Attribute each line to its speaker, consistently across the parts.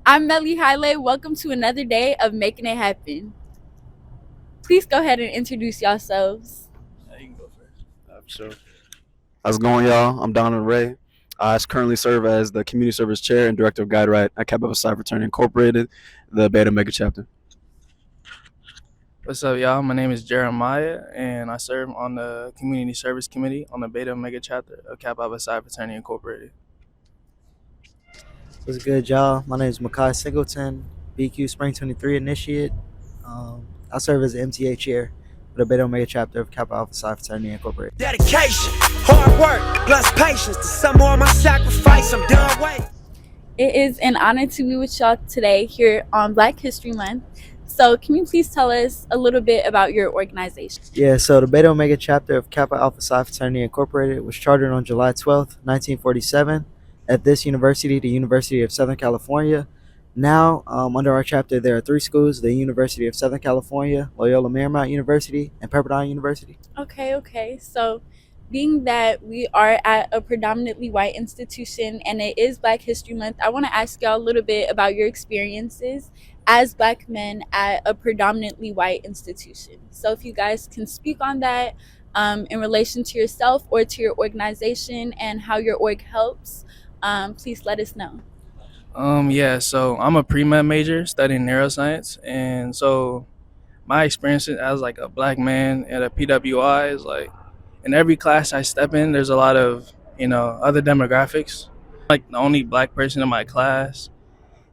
Speaker 1: I'm Melly Haile. Welcome to another day of Making It Happen. Please go ahead and introduce yourselves.
Speaker 2: You can go first.
Speaker 3: Sure. How's it going, y'all? I'm Donovan Ray. I currently serve as the Community Service Chair and Director of Guide Right at Kappa Alpha Psi Inc, Incorporated, the Beta Mega Chapter.
Speaker 2: What's up, y'all? My name is Jeremiah, and I serve on the Community Service Committee on the Beta Mega Chapter of Kappa Alpha Psi Fraternity Incorporated.
Speaker 4: What's good, y'all? My name is Makai Singleton, BQ Spring 23 initiate. I serve as the MTA chair for the Beta Omega chapter of Kappa Alpha Psi Fraternity Incorporated.
Speaker 5: Dedication, hard work, plus patience. To some more of my sacrifice, I'm done waiting.
Speaker 1: It is an honor to be with y'all today here on Black History Month. So, can you please tell us a little bit about your organization?
Speaker 4: Yeah, so the Beta Omega chapter of Kappa Alpha Psi Fraternity Incorporated was chartered on July 12th, 1947, at this university, the University of Southern California. Now, under our chapter, there are three schools: the University of Southern California, Loyola Marymount University, and Pepperdine University.
Speaker 1: Okay. So, being that we are at a predominantly white institution and it is Black History Month, I want to ask y'all a little bit about your experiences as Black men at a predominantly white institution. So, if you guys can speak on that in relation to yourself or to your organization and how your org helps, please let us know.
Speaker 2: So I'm a pre-med major studying neuroscience, and so my experience as like a Black man at a PWI is like in every class I step in, there's a lot of other demographics. Like the only Black person in my class,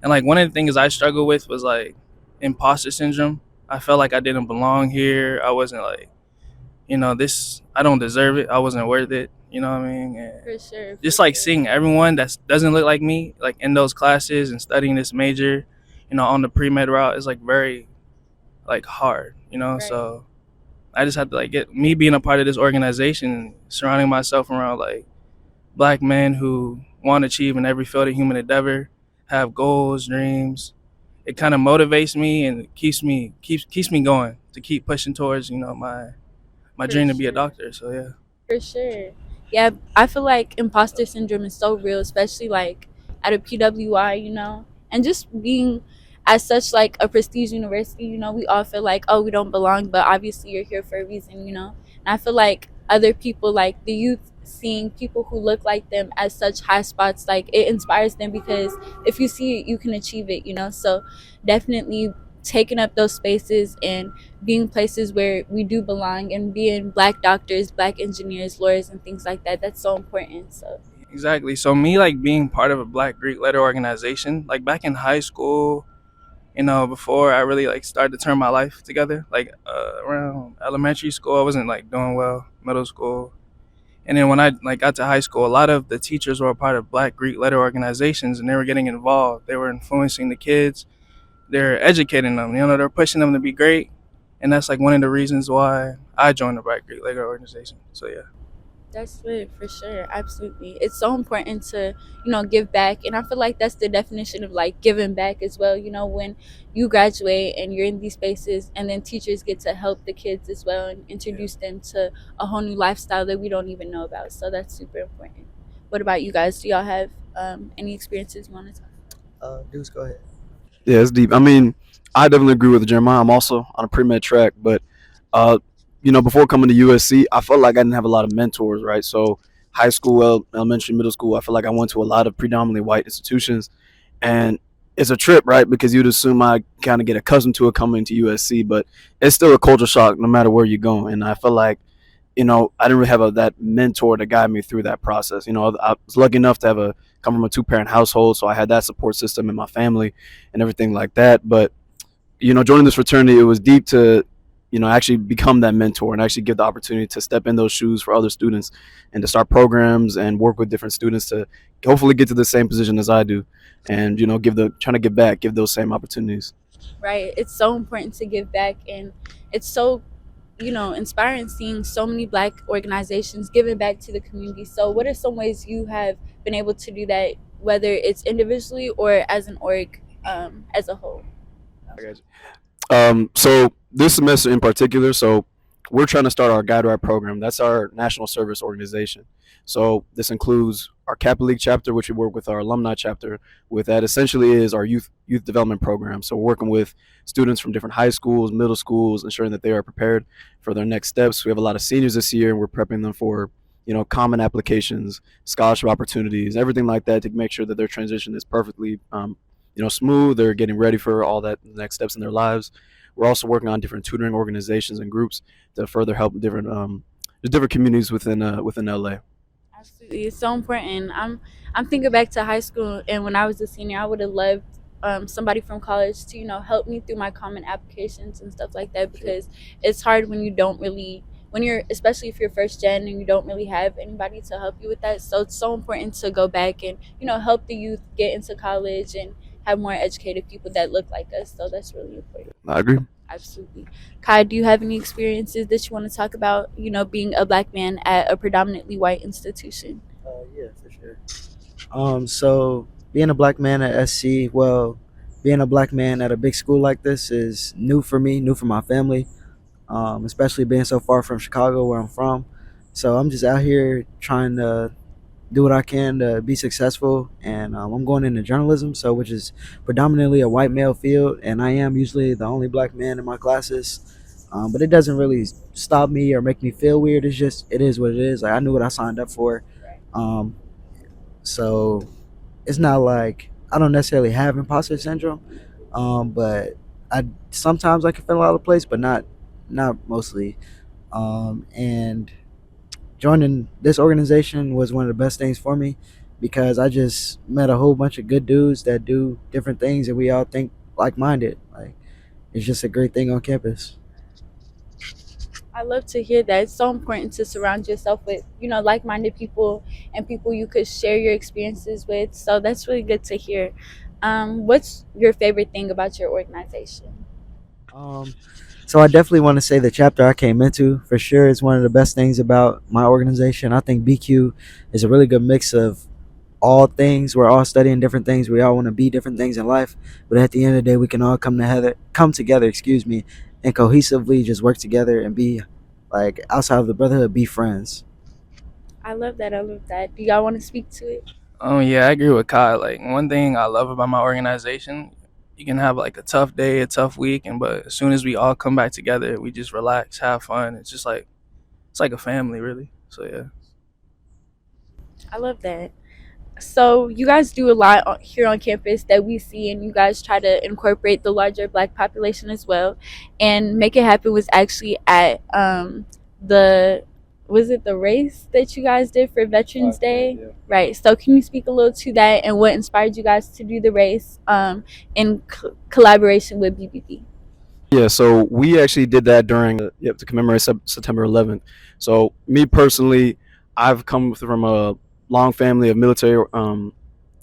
Speaker 2: and like one of the things I struggled with was like imposter syndrome. I felt like I didn't belong here. I wasn't like, this, I don't deserve it. I wasn't worth it. You know what I mean? And
Speaker 1: For sure.
Speaker 2: just like seeing everyone that doesn't look like me, like in those classes and studying this major, on the pre-med route is like very like hard,
Speaker 1: Right.
Speaker 2: So I just had to like get me being a part of this organization, surrounding myself around like Black men who want to achieve in every field of human endeavor, have goals, dreams. It kind of motivates me and keeps me going to keep pushing towards my
Speaker 1: For
Speaker 2: dream to be a
Speaker 1: sure.
Speaker 2: doctor. So yeah.
Speaker 1: For sure. Yeah, I feel like imposter syndrome is so real, especially like at a PWI, and just being as such like a prestige university, we all feel like, oh, we don't belong, but obviously you're here for a reason. And I feel like other people, like the youth, seeing people who look like them as such high spots, like it inspires them because if you see it, you can achieve it. So definitely taking up those spaces and being places where we do belong and being Black doctors, Black engineers, lawyers, and things like that. That's so important. So
Speaker 2: Exactly. So me like being part of a Black Greek letter organization, like back in high school, before I really like started to turn my life together, like around elementary school, I wasn't like doing well, middle school. And then when I like got to high school, a lot of the teachers were a part of Black Greek letter organizations and they were getting involved. They were influencing the kids. They're educating them, they're pushing them to be great. And that's like one of the reasons why I joined the Black Greek letter organization. So yeah.
Speaker 1: that's it for sure. Absolutely. It's so important to, give back. And I feel like that's the definition of like giving back as well. When you graduate and you're in these spaces and then teachers get to help the kids as well and introduce them to a whole new lifestyle that we don't even know about. So that's super important. What about you guys? Do y'all have any experiences you want to talk?
Speaker 4: Deuce, go ahead.
Speaker 3: Yeah, it's deep. I mean, I definitely agree with Jeremiah. I'm also on a pre-med track, but uh, before coming to USC, I felt like I didn't have a lot of mentors, right? So high school, elementary, middle school, I feel like I went to a lot of predominantly white institutions, and it's a trip, right? Because you'd assume I kind of get accustomed to it coming to USC, but it's still a culture shock no matter where you go. And I feel like, I didn't really have that mentor to guide me through that process. I was lucky enough to come from a two-parent household, so I had that support system in my family and everything like that. But joining this fraternity, it was deep to actually become that mentor and actually give the opportunity to step in those shoes for other students and to start programs and work with different students to hopefully get to the same position as I do, and trying to give back, give those same opportunities.
Speaker 1: Right. It's so important to give back, and it's so inspiring seeing so many Black organizations giving back to the community. So what are some ways you have been able to do that, whether it's individually or as an org as a whole?
Speaker 3: I got you. So this semester in particular, so we're trying to start our Guide Right program. That's our national service organization. So this includes our Kappa League chapter, which we work with our alumni chapter with. That essentially is our youth development program. So we're working with students from different high schools, middle schools, ensuring that they are prepared for their next steps. We have a lot of seniors this year, and we're prepping them for common applications, scholarship opportunities, everything like that to make sure that their transition is perfectly smooth. They're getting ready for all that next steps in their lives. We're also working on different tutoring organizations and groups to further help different communities within LA.
Speaker 1: Absolutely, it's so important. I'm thinking back to high school, and when I was a senior, I would have loved somebody from college to help me through my common applications and stuff like that, because it's hard when you don't really, when you're, especially if you're first gen and you don't really have anybody to help you with that. So it's so important to go back and help the youth get into college and have more educated people that look like us. So that's really important.
Speaker 3: I agree.
Speaker 1: Absolutely. Kai, do you have any experiences that you want to talk about, being a black man at a predominantly white institution?
Speaker 4: Yeah, for sure. So being a black man at SC, well, being a black man at a big school like this is new for me, new for my family, especially being so far from Chicago, where I'm from. So I'm just out here trying to do what I can to be successful, and I'm going into journalism, so which is predominantly a white male field, and I am usually the only black man in my classes. But it doesn't really stop me or make me feel weird. It's just it is what it is. Like I knew what I signed up for. Um, so it's not like I don't necessarily have imposter syndrome, but I sometimes I can feel out of place, but not mostly. And joining this organization was one of the best things for me because I just met a whole bunch of good dudes that do different things, and we all think like minded. Like it's just a great thing on campus.
Speaker 1: I love to hear that. It's so important to surround yourself with, like-minded people and people you could share your experiences with. So that's really good to hear. What's your favorite thing about your organization?
Speaker 4: Um, so I definitely want to say the chapter I came into for sure is one of the best things about my organization. I think BQ is a really good mix of all things. We're all studying different things. We all want to be different things in life, but at the end of the day, we can all come together, and cohesively just work together and be like outside of the brotherhood, be friends.
Speaker 1: I love that. I love that. Do y'all want to speak to it?
Speaker 2: Yeah, I agree with Kai. Like one thing I love about my organization, you can have like a tough day, a tough week, but as soon as we all come back together, we just relax, have fun. It's just like it's like a family, really. So yeah.
Speaker 1: I love that. So you guys do a lot here on campus that we see, and you guys try to incorporate the larger black population as well. And Make It Happen was actually at the was it the race that you guys did for Veterans Day?
Speaker 3: Yeah.
Speaker 1: Right. So can you speak a little to that and what inspired you guys to do the race in collaboration with BBB?
Speaker 3: Yeah, so we actually did that during to commemorate September 11th. So me personally, I've come from a long family of military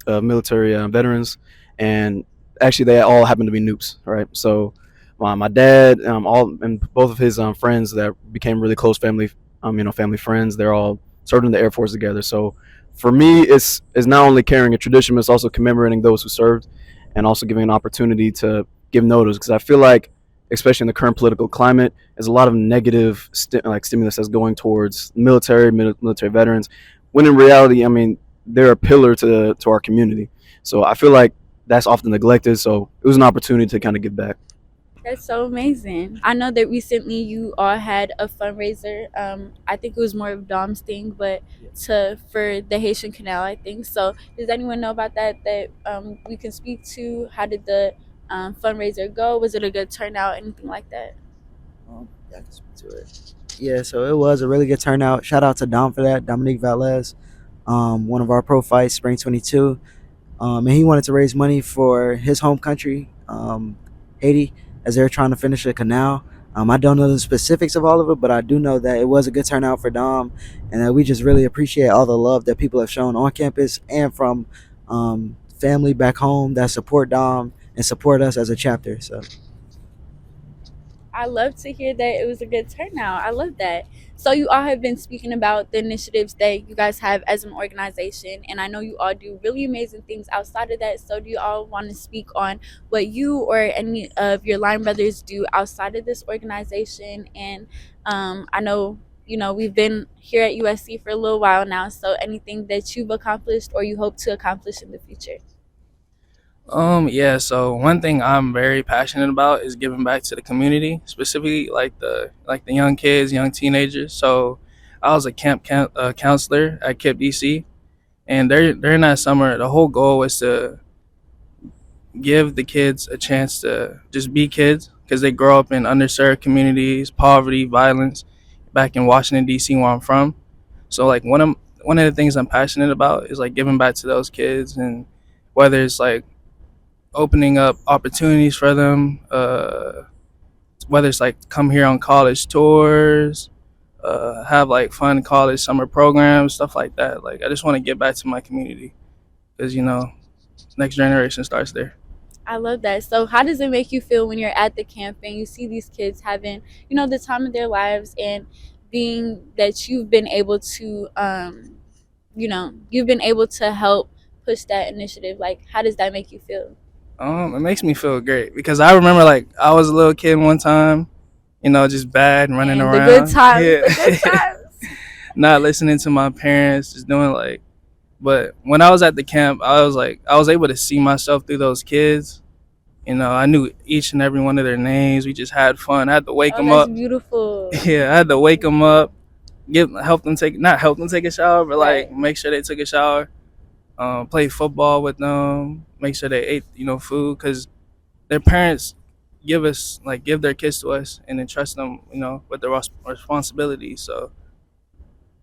Speaker 3: veterans, and actually they all happen to be Nupes, right? So my dad, all and both of his friends that became really close family, family friends. They're all served in the Air Force together. So for me, it's not only carrying a tradition, but it's also commemorating those who served, and also giving an opportunity to give notice, because I feel like, especially in the current political climate, there's a lot of negative stimulus that's going towards military veterans, when in reality, I mean, they're a pillar to our community. So I feel like that's often neglected. So it was an opportunity to kind of give back.
Speaker 1: That's so amazing. I know that recently you all had a fundraiser. I think it was more of Dom's thing, but for the Haitian Canal, I think. So does anyone know about that we can speak to? How did the fundraiser go? Was it a good turnout? Anything like that?
Speaker 4: Yeah, I can speak to it. Yeah, so it was a really good turnout. Shout out to Dom for that, Dominique Valez, one of our pro fights, Spring 22. And he wanted to raise money for his home country, Haiti, as they're trying to finish a canal. I don't know the specifics of all of it, but I do know that it was a good turnout for Dom, and that we just really appreciate all the love that people have shown on campus and from family back home that support Dom and support us as a chapter. So
Speaker 1: I love to hear that it was a good turnout. I love that. So you all have been speaking about the initiatives that you guys have as an organization, and I know you all do really amazing things outside of that. So do you all want to speak on what you or any of your line brothers do outside of this organization, and I know, we've been here at USC for a little while now, so anything that you've accomplished or you hope to accomplish in the future?
Speaker 2: Yeah, so one thing I'm very passionate about is giving back to the community, specifically like the young kids, young teenagers. So I was a camp counselor at KIP DC, and during that summer, the whole goal was to give the kids a chance to just be kids because they grow up in underserved communities, poverty, violence, back in Washington D.C. where I'm from. So like one of the things I'm passionate about is like giving back to those kids, and whether it's like opening up opportunities for them, whether it's like come here on college tours, have like fun college summer programs, stuff like that. Like I just want to get back to my community because next generation starts there.
Speaker 1: I love that. So, how does it make you feel when you're at the camp and you see these kids having, the time of their lives, and being that you've been able to help push that initiative? Like, how does that make you feel?
Speaker 2: It makes me feel great because I remember like I was a little kid one time, just bad and running
Speaker 1: And the good
Speaker 2: around.
Speaker 1: times,
Speaker 2: Yeah.
Speaker 1: the good times.
Speaker 2: Not listening to my parents, just doing like. But when I was at the camp, I was able to see myself through those kids. I knew each and every one of their names. We just had fun. I had to wake
Speaker 1: Oh,
Speaker 2: them
Speaker 1: that's
Speaker 2: up.
Speaker 1: beautiful.
Speaker 2: Yeah, I had to wake them up, not help them take a shower, but like
Speaker 1: Right.
Speaker 2: make sure they took a shower. Play football with them. Make sure they ate, food because their parents give their kids to us and entrust them, with their responsibilities. So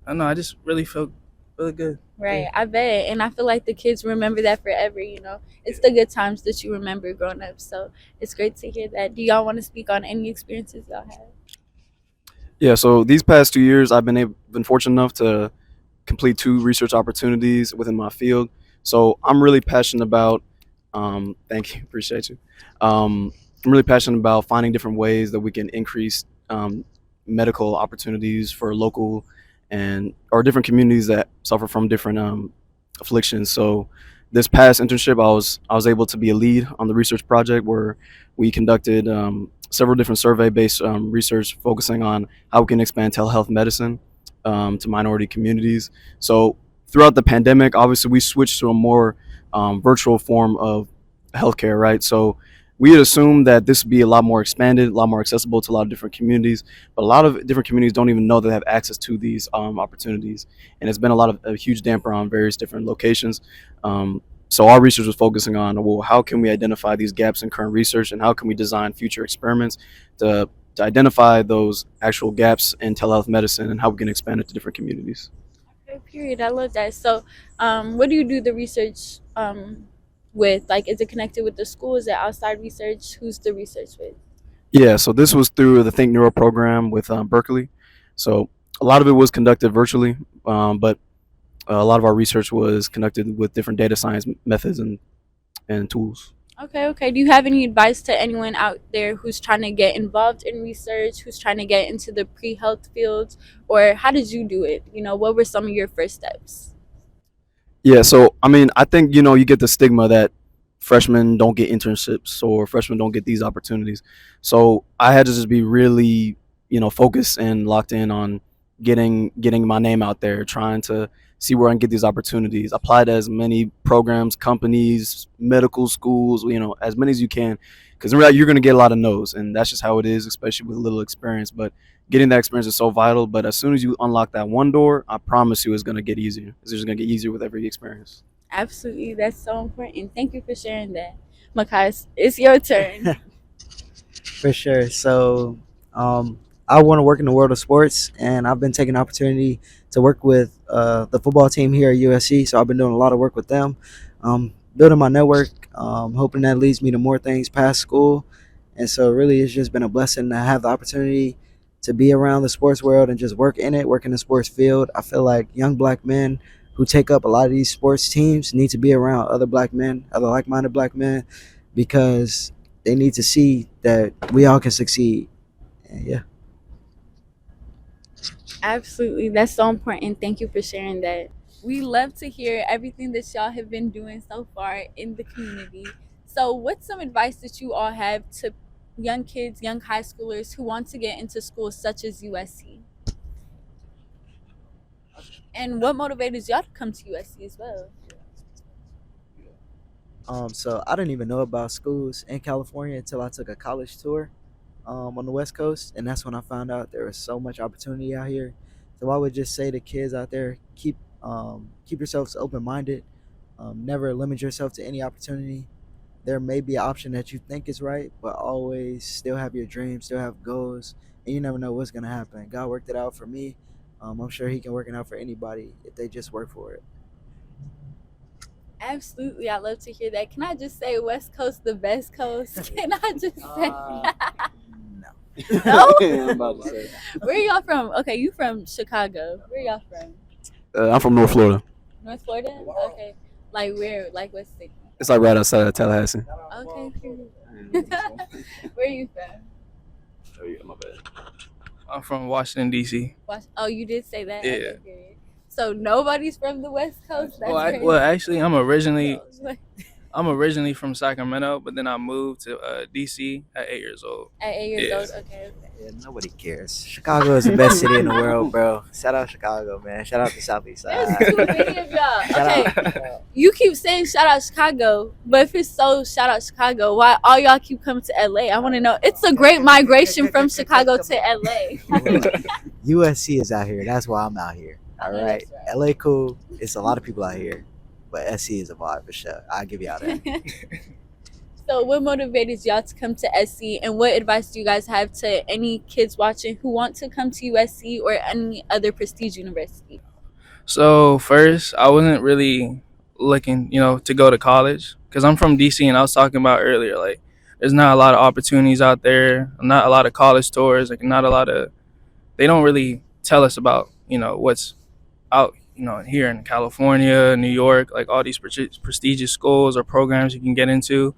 Speaker 2: I don't know. I just really feel really good.
Speaker 1: Right, I bet. And I feel like the kids remember that forever, It's the good times that you remember growing up. So it's great to hear that. Do y'all want to speak on any experiences y'all had?
Speaker 3: Yeah, so these past 2 years, been fortunate enough to complete two research opportunities within my field. So I'm really passionate about. Thank you, appreciate you. I'm really passionate about finding different ways that we can increase medical opportunities for local and or different communities that suffer from different afflictions. So this past internship, I was able to be a lead on the research project where we conducted several different survey-based research focusing on how we can expand telehealth medicine to minority communities. So throughout the pandemic, obviously we switched to a more virtual form of healthcare, right? So we had assumed that this would be a lot more expanded, a lot more accessible to a lot of different communities, but a lot of different communities don't even know they have access to these opportunities, and it's been a huge damper on various different locations. So our research was focusing on, well, how can we identify these gaps in current research, and how can we design future experiments to identify those actual gaps in telehealth medicine and how we can expand it to different communities.
Speaker 1: Okay, period. I love that. So, what do you do the research with? Like, is it connected with the school? Is it outside research? Who's the research with?
Speaker 3: Yeah, so this was through the Think Neuro program with Berkeley. So a lot of it was conducted virtually, but a lot of our research was conducted with different data science methods and tools.
Speaker 1: Okay, okay. Do you have any advice to anyone out there who's trying to get involved in research, who's trying to get into the pre-health fields, or how did you do it? What were some of your first steps?
Speaker 3: Yeah, so I mean, I think you get the stigma that freshmen don't get internships or freshmen don't get these opportunities. So I had to just be really, focused and locked in on getting my name out there, trying to see where I can get these opportunities. Apply to as many programs, companies, medical schools, as many as you can, because in reality you're going to get a lot of no's, and that's just how it is, especially with little experience. But getting that experience is so vital. But as soon as you unlock that one door, I promise you, it's going to get easier. It's just going to get easier with every experience.
Speaker 1: Absolutely, that's so important. Thank you for sharing that. Makai, it's your turn.
Speaker 4: For sure. So, I want to work in the world of sports, and I've been taking the opportunity to work with the football team here at USC. So I've been doing a lot of work with them, building my network, hoping that leads me to more things past school. And so, really, it's just been a blessing to have the opportunity to be around the sports world and just work in it, work in the sports field. I feel like young black men who take up a lot of these sports teams need to be around other black men, other like-minded black men, because they need to see that we all can succeed. And yeah.
Speaker 1: Absolutely, that's so important. Thank you for sharing that. We love to hear everything that y'all have been doing so far in the community. So, what's some advice that you all have to young kids, young high schoolers who want to get into schools such as USC? And what motivated y'all to come to USC as well?
Speaker 4: So I didn't even know about schools in California until I took a college tour on the West Coast, and that's when I found out there was so much opportunity out here. So I would just say to kids out there, keep yourselves open minded. Never limit yourself to any opportunity. There may be an option that you think is right, but always still have your dreams, still have goals, and you never know what's gonna happen. God worked it out for me. I'm sure He can work it out for anybody if they just work for it.
Speaker 1: Absolutely, I love to hear that. Can I just say West Coast the best coast? Can I just say
Speaker 4: No.
Speaker 1: no?
Speaker 3: I'm about to say.
Speaker 1: Where y'all from? Okay, you from Chicago. Where y'all from?
Speaker 3: I'm from North Florida.
Speaker 1: North Florida? Okay. Like where? Like what city?
Speaker 3: It's like right outside of Tallahassee.
Speaker 1: Okay, cool. Where you from?
Speaker 3: Oh yeah, my bad.
Speaker 2: I'm from Washington D.C.
Speaker 1: Oh, you did say that?
Speaker 2: Yeah.
Speaker 1: Okay, period. So nobody's from the West Coast? That's crazy.
Speaker 2: Well, actually, I'm originally from Sacramento, but then I moved to D.C. at 8 years old.
Speaker 1: At 8 years
Speaker 2: Yeah.
Speaker 1: old? Okay.
Speaker 4: Yeah, nobody cares. Chicago is the best city in the world, bro. Shout out Chicago, man. Shout out the Southeast
Speaker 1: There's
Speaker 4: Side.
Speaker 1: too many of y'all.
Speaker 4: Shout
Speaker 1: Okay.
Speaker 4: out.
Speaker 1: You keep saying shout out Chicago, but if it's so shout out Chicago, why all y'all keep coming to LA? I want to know. It's a great migration from Chicago to LA.
Speaker 4: USC is out here. That's why I'm out here. All
Speaker 1: Yeah,
Speaker 4: right.
Speaker 1: that's
Speaker 4: LA cool. It's a lot of people out here, but SC is a vibe for sure. I'll give y'all that.
Speaker 1: So what motivated y'all to come to SC, and what advice do you guys have to any kids watching who want to come to USC or any other prestige university?
Speaker 2: So first, I wasn't really looking, to go to college because I'm from DC, and I was talking about earlier, like there's not a lot of opportunities out there, not a lot of college tours, like not a lot of. They don't really tell us about what's out here in California, New York, like all these prestigious schools or programs you can get into.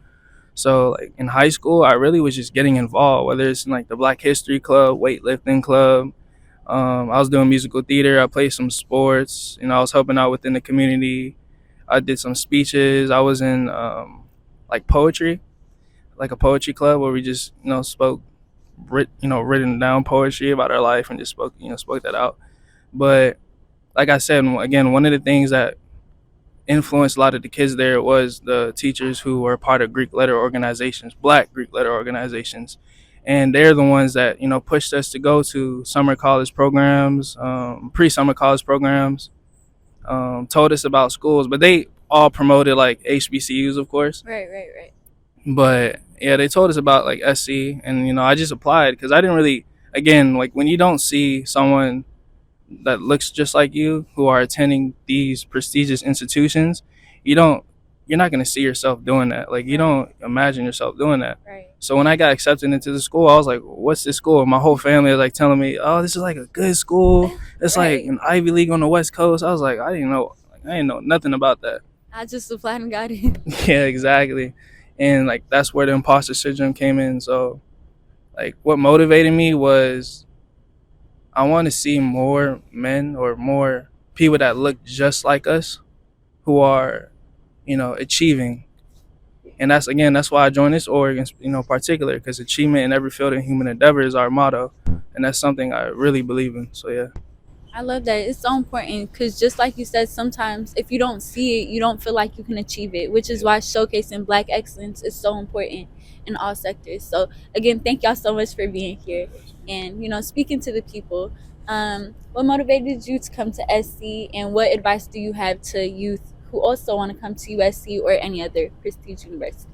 Speaker 2: So like in high school, I really was just getting involved, whether it's in like the Black History Club, weightlifting club. I was doing musical theater. I played some sports. I was helping out within the community. I did some speeches. I was in like poetry, like a poetry club where we just spoke, written down poetry about our life and just spoke that out. But like I said, again, one of the things that influenced a lot of the kids there was the teachers who were part of Greek letter organizations, Black Greek letter organizations. And they're the ones that, pushed us to go to summer college programs, pre-summer college programs, told us about schools, but they all promoted like HBCUs, of course.
Speaker 1: Right.
Speaker 2: But yeah, they told us about like SC, and, I just applied because I didn't really, again, like when you don't see someone that looks just like you who are attending these prestigious institutions, you're not going to see yourself doing that. Like you don't imagine yourself doing that.
Speaker 1: Right.
Speaker 2: So when I got accepted into the school, I was like, what's this school? And my whole family was like telling me, oh, this is like a good school. It's
Speaker 1: Right.
Speaker 2: like an Ivy League on the West Coast. I was like, I didn't know nothing about that.
Speaker 1: I just applied and got in.
Speaker 2: Yeah, exactly. And like that's where the imposter syndrome came in. So like what motivated me was I want to see more men or more people that look just like us who are, achieving. And that's why I joined this org in particular, because achievement in every field of human endeavor is our motto. And that's something I really believe in. So, yeah.
Speaker 1: I love that. It's so important because just like you said, sometimes if you don't see it, you don't feel like you can achieve it, which is why showcasing Black excellence is so important in all sectors. So again, thank y'all so much for being here and, speaking to the people. What motivated you to come to SC, and what advice do you have to youth who also want to come to USC or any other prestige university?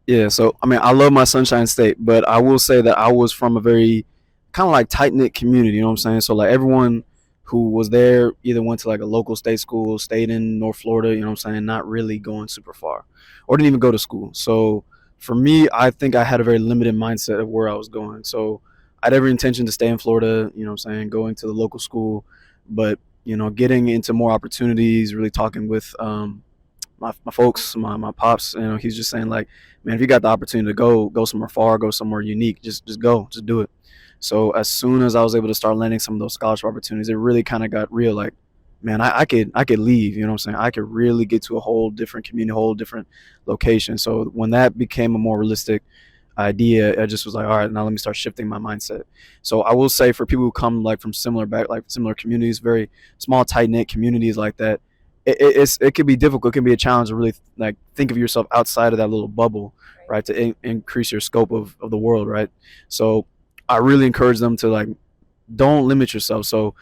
Speaker 3: Yeah, so I mean, I love my Sunshine State, but I will say that I was from a very kind of like tight knit community. You know what I'm saying? So like everyone who was there either went to like a local state school, stayed in North Florida. You know what I'm saying? Not really going super far, or didn't even go to school. So for me, I think I had a very limited mindset of where I was going. So I had every intention to stay in Florida. You know what I'm saying? Going to the local school, but getting into more opportunities, really talking with my folks, my pops, he's just saying like, man, if you got the opportunity to go somewhere far, go somewhere unique, just go, just do it. So as soon as I was able to start landing some of those scholarship opportunities, it really kind of got real. Like, man, I could leave. You know what I'm saying? I could really get to a whole different community, whole different location. So when that became a more realistic idea, I just was like, all right, now let me start shifting my mindset. So I will say for people who come like from similar communities, very small, tight knit communities like that, it could be difficult. It can be a challenge to really like think of yourself outside of that little bubble, right? To increase your scope of the world, right? So I really encourage them to like don't limit yourself. So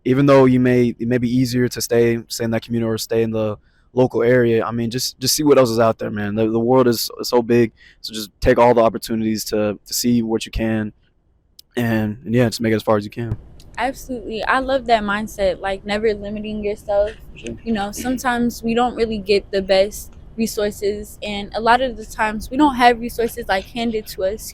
Speaker 3: even though it may be easier to stay in that community or stay in the local area. I mean, just see what else is out there, man. The world is so big, so just take all the opportunities to see what you can, and yeah, just make it as far as you can.
Speaker 1: Absolutely. I love that mindset, like never limiting yourself.
Speaker 3: Sure.
Speaker 1: Sometimes we don't really get the best resources, and a lot of the times we don't have resources like handed to us.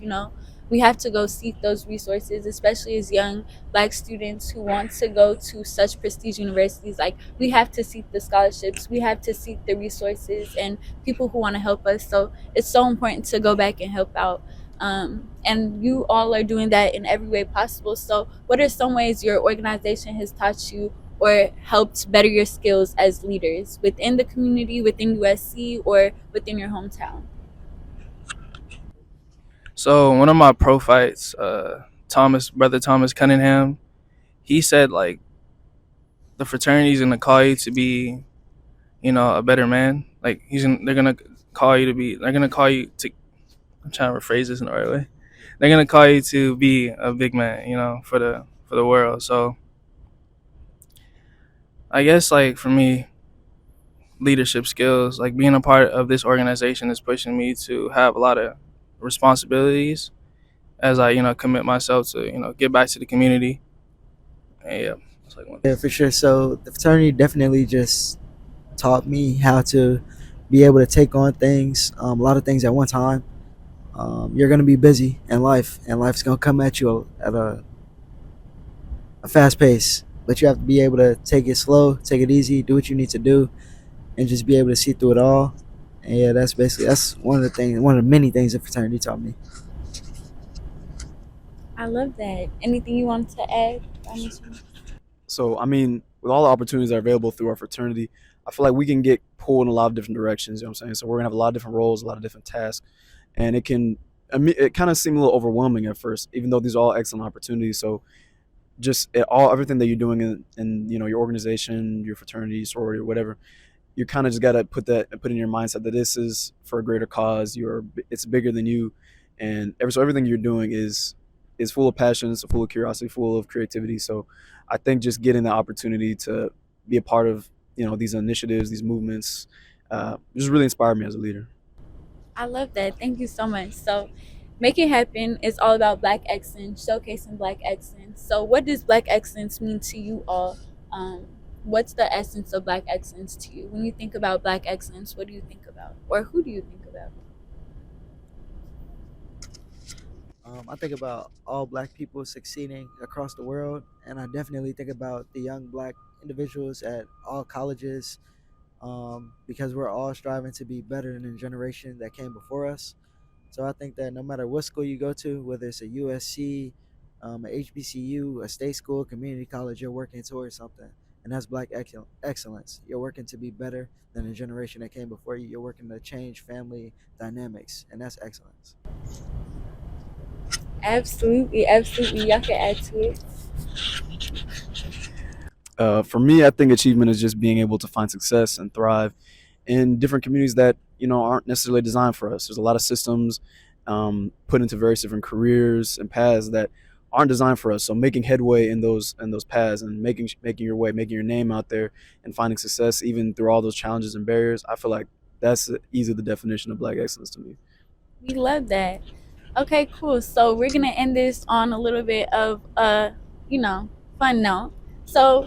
Speaker 1: We have to go seek those resources, especially as young black students who want to go to such prestige universities. Like, we have to seek the scholarships, we have to seek the resources and people who want to help us. So it's so important to go back and help out. And you all are doing that in every way possible. So, what are some ways your organization has taught you or helped better your skills as leaders within the community, within USC, or within your hometown?
Speaker 2: So one of my pro fights, brother Thomas Cunningham, he said like the fraternity's gonna call you to be, a better man. Like they're gonna call you to be. They're gonna call you to. I'm trying to rephrase this in the right way. They're gonna call you to be a big man, for the world. So I guess like for me, leadership skills, like being a part of this organization is pushing me to have a lot of responsibilities as I, commit myself to, get back to the community. And yeah, it's like one
Speaker 4: Yeah,
Speaker 2: thing.
Speaker 4: for sure. So the fraternity definitely just taught me how to be able to take on things, a lot of things at one time. You're going to be busy in life, and life's going to come at you at a fast pace. But you have to be able to take it slow, take it easy, do what you need to do, and just be able to see through it all. And yeah, that's one of the things, one of the many things the fraternity taught me.
Speaker 1: I love that. Anything you wanted to add? Ramesh?
Speaker 3: So I mean, with all the opportunities that are available through our fraternity, I feel like we can get pulled in a lot of different directions. You know what I'm saying? So we're gonna have a lot of different roles, a lot of different tasks, and it kind of seem a little overwhelming at first, even though these are all excellent opportunities. So just everything that you're doing in your organization, your fraternity, sorority, or whatever, you kind of just gotta put in your mindset that this is for a greater cause. It's bigger than you, and everything you're doing is full of passion, it's full of curiosity, full of creativity. So I think just getting the opportunity to be a part of these initiatives, these movements, just really inspired me as a leader.
Speaker 1: I love that. Thank you so much. So, Make It Happen is all about Black excellence, showcasing Black excellence. So, what does Black excellence mean to you all? Um, what's the essence of Black excellence to you? When you think about Black excellence, what do you think about? Or who do you think about?
Speaker 4: I think about all black people succeeding across the world, and I definitely think about the young black individuals at all colleges, because we're all striving to be better than the generation that came before us. So I think that no matter what school you go to, whether it's a USC, a HBCU, a state school, community college, you're working towards something, and that's black excellence. You're working to be better than the generation that came before you. You're working to change family dynamics, and that's excellence.
Speaker 1: Absolutely, absolutely. Y'all can add to it.
Speaker 3: For me, I think achievement is just being able to find success and thrive in different communities that aren't necessarily designed for us. There's a lot of systems put into various different careers and paths that aren't designed for us. So making headway in those paths and making your way, making your name out there, and finding success even through all those challenges and barriers, I feel like that's easily the definition of black excellence to me.
Speaker 1: We love that. Okay, cool. So we're gonna end this on a little bit of fun note. So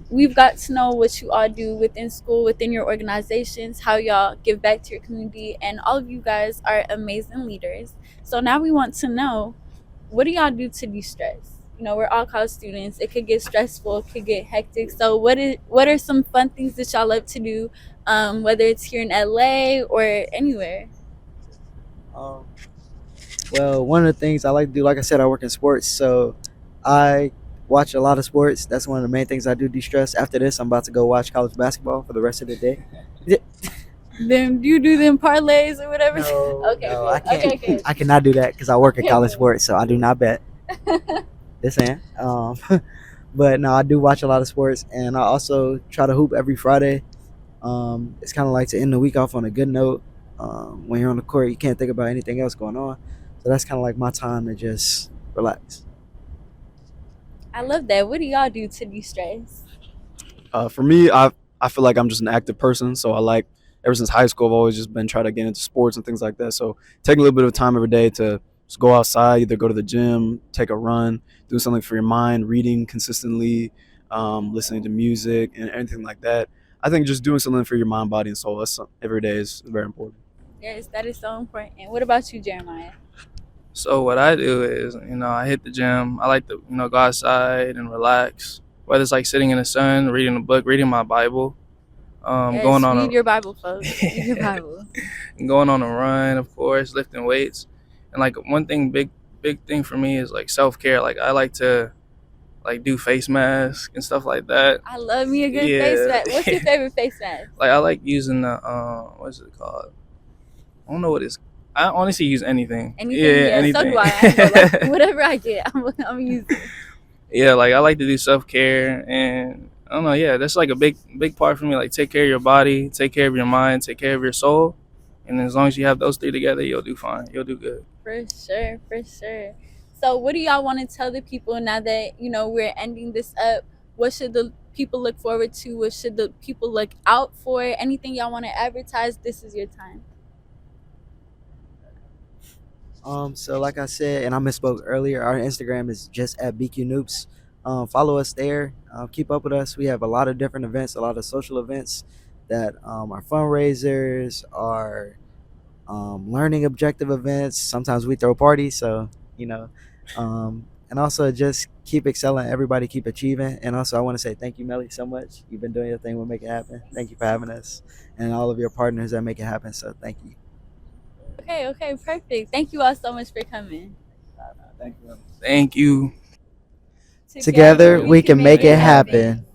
Speaker 1: we've got to know what you all do within school, within your organizations, how y'all give back to your community, and all of you guys are amazing leaders. So now we want to know, what do y'all do to de-stress? We're all college students. It could get stressful, it could get hectic. So what are some fun things that y'all love to do, whether it's here in LA or anywhere?
Speaker 4: Um, well, one of the things I like to do, like I said, I work in sports, so I watch a lot of sports. That's one of the main things I do de-stress. After this, I'm about to go watch college basketball for the rest of the day.
Speaker 1: Then you do them parlays or whatever.
Speaker 4: No,
Speaker 1: Okay,
Speaker 4: no,
Speaker 1: good.
Speaker 4: I can't.
Speaker 1: Okay, good.
Speaker 4: I cannot do that because I work at
Speaker 1: Okay,
Speaker 4: college
Speaker 1: good.
Speaker 4: sports, so I do not bet. This saying. But no, I do watch a lot of sports, and I also try to hoop every Friday. It's kind of like to end the week off on a good note. When you're on the court, you can't think about anything else going on, so that's kind of like my time to just relax.
Speaker 1: I love that. What do y'all do to de-stress?
Speaker 3: For me, I feel like I'm just an active person, so I like ever since high school I've always just been trying to get into sports and things like that. So taking a little bit of time every day to just go outside, either go to the gym, take a run, do something for your mind, reading consistently, listening to music and anything like that. I think just doing something for your mind, body, and soul every day is very important.
Speaker 1: Yes, that is so important. What about you, Jeremiah?
Speaker 2: So what I do is, I hit the gym. I like to, go outside and relax. Whether it's like sitting in the sun, reading a book, reading my Bible, going
Speaker 1: Yes,
Speaker 2: on
Speaker 1: read your Bible, folks. Read your Bible.
Speaker 2: going on a run, of course, lifting weights, and like one thing, big thing for me is like self care. Like I like to like do face masks and stuff like that.
Speaker 1: I love me a good face
Speaker 2: Yeah.
Speaker 1: mask. What's your favorite face mask?
Speaker 2: Like I like using the what's it called? I don't know what it's. I honestly use anything.
Speaker 1: Anything?
Speaker 2: Yeah,
Speaker 1: Yeah,
Speaker 2: anything.
Speaker 1: so do I. I ain't gonna lie. Whatever I get, I'm using.
Speaker 2: Yeah, like I like to do self care, and I don't know. Yeah, that's like a big part for me. Like take care of your body, take care of your mind, take care of your soul, and as long as you have those three together, you'll do fine. You'll do good.
Speaker 1: For sure, for sure. So, what do y'all want to tell the people now that we're ending this up? What should the people look forward to? What should the people look out for? Anything y'all want to advertise? This is your time.
Speaker 4: So like I said, and I misspoke earlier, our Instagram is just at BQ Nupes. Follow us there. Keep up with us. We have a lot of different events, a lot of social events that are fundraisers, are learning objective events. Sometimes we throw parties, so you know. And also just keep excelling. Everybody keep achieving. And also I want to say thank you, Melly, so much. You've been doing your thing with Make It Happen. Thank you for having us and all of your partners that make it happen. So thank you.
Speaker 1: Okay, perfect. Thank you all so much for coming.
Speaker 3: Thank you.
Speaker 2: Thank you.
Speaker 4: Together we can make it happen.